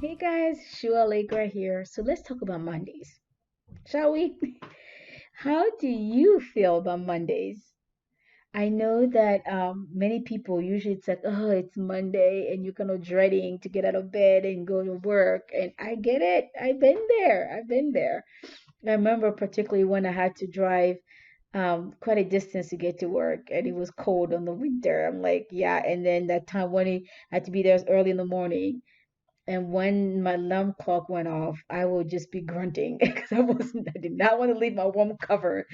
Hey guys, Shua Allegra here. So let's talk about Mondays, shall we? How do you feel about Mondays? I know that many people usually it's like, oh, it's Monday, and you're kind of dreading to get out of bed and go to work. And I get it. I've been there. I've been there. I remember particularly when I had to drive quite a distance to get to work, and it was cold on the winter. I'm like, yeah. And then that time when I had to be there early in the morning. And when my alarm clock went off, I would just be grunting because I did not want to leave my warm covers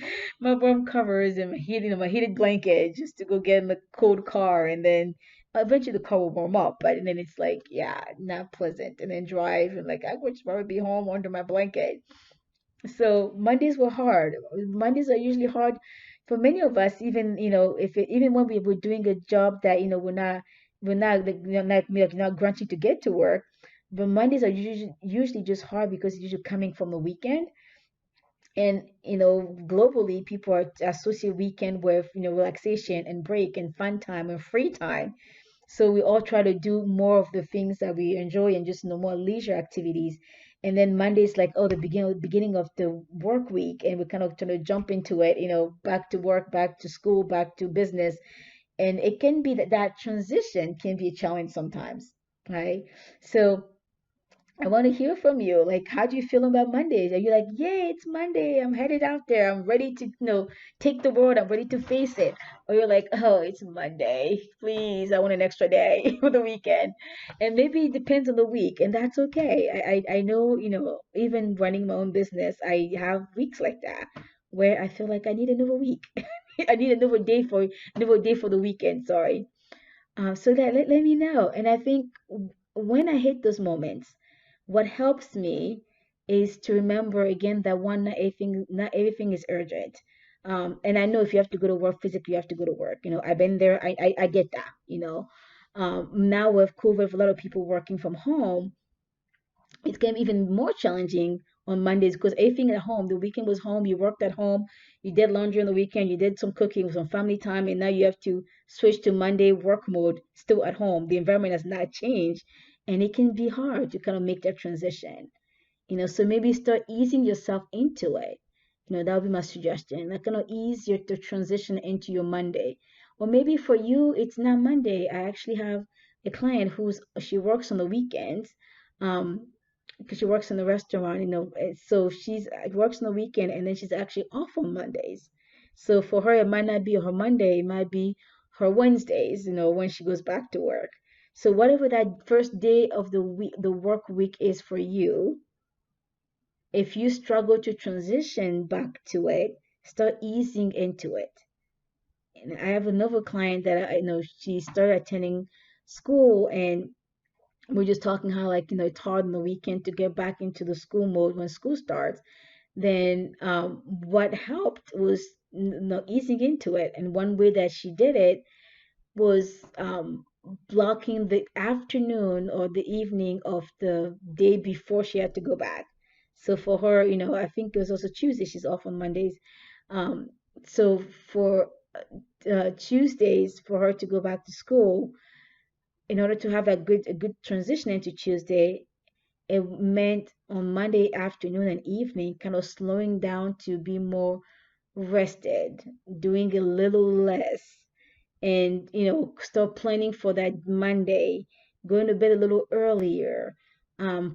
and my heated blanket just to go get in the cold car. And then eventually the car will warm up, but and then it's like, yeah, not pleasant. And then drive and like I would just rather be home under my blanket. So Mondays were hard. Mondays are usually hard for many of us, even even when we were doing a job that we're not like, not grunting to get to work. But Mondays are usually just hard because it's usually coming from the weekend. And globally, people are associate weekend with relaxation and break and fun time and free time. So we all try to do more of the things that we enjoy and just more leisure activities. And then Monday's like, oh, the beginning of the work week, and we kind of trying to jump into it, back to work, back to school, back to business. And it can be that transition can be a challenge sometimes, right? So I want to hear from you. Like, how do you feel about Mondays? Are you like, yay, it's Monday. I'm headed out there. I'm ready to, take the world. I'm ready to face it. Or you're like, oh, it's Monday. Please, I want an extra day for the weekend. And maybe it depends on the week, and that's okay. I know, even running my own business, I have weeks like that where I feel like I need another week. I need another day for the weekend. Sorry. So let me know. And I think when I hit those moments, what helps me is to remember again that one, not everything is urgent. And I know if you have to go to work physically, you have to go to work. I've been there. I get that. Now with COVID, a lot of people working from home, it became even more challenging on Mondays because everything at home, the weekend was home, you worked at home, you did laundry on the weekend, you did some cooking, some family time, and now you have to switch to Monday work mode still at home. The environment has not changed, and it can be hard to kind of make that transition. So maybe start easing yourself into it. That would be my suggestion. Like, kind of ease the transition into your Monday. Or maybe for you, it's not Monday. I actually have a client she works on the weekends. Um, because she works in the restaurant, so she's works on the weekend and then she's actually off on Mondays. So for her, it might not be her Monday, it might be her Wednesdays, when she goes back to work. So whatever that first day of the week, the work week is for you, if you struggle to transition back to it, start easing into it. And I have another client that I know she started attending school, and we're just talking how, like, it's hard on the weekend to get back into the school mode when school starts. Then what helped was easing into it. And one way that she did it was blocking the afternoon or the evening of the day before she had to go back. So for her, I think it was also Tuesday. She's off on Mondays. Um, so for Tuesdays, for her to go back to school, in order to have a good transition into Tuesday, it meant on Monday afternoon and evening, kind of slowing down to be more rested, doing a little less, and start planning for that Monday, going to bed a little earlier,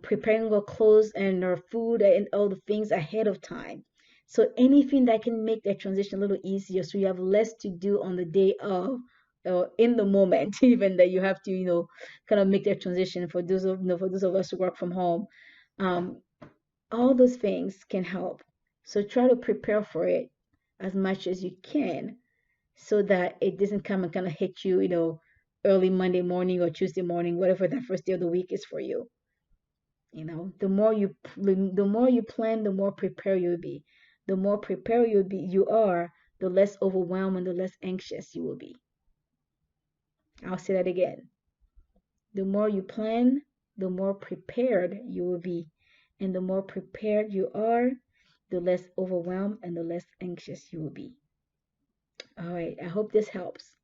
preparing our clothes and our food and all the things ahead of time. So anything that can make that transition a little easier, so you have less to do on the day of, or in the moment, even that you have to, kind of make that transition for those of us who work from home. Um, all those things can help. So try to prepare for it as much as you can so that it doesn't come and kind of hit you, early Monday morning or Tuesday morning, whatever that first day of the week is for you. The more you plan, the more prepared you'll be. The more prepared you are, the less overwhelmed and the less anxious you will be. I'll say that again. The more you plan, the more prepared you will be. And the more prepared you are, the less overwhelmed and the less anxious you will be. All right, I hope this helps.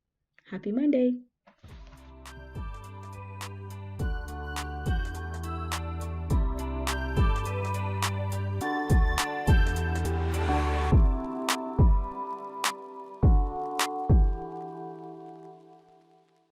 Happy Monday.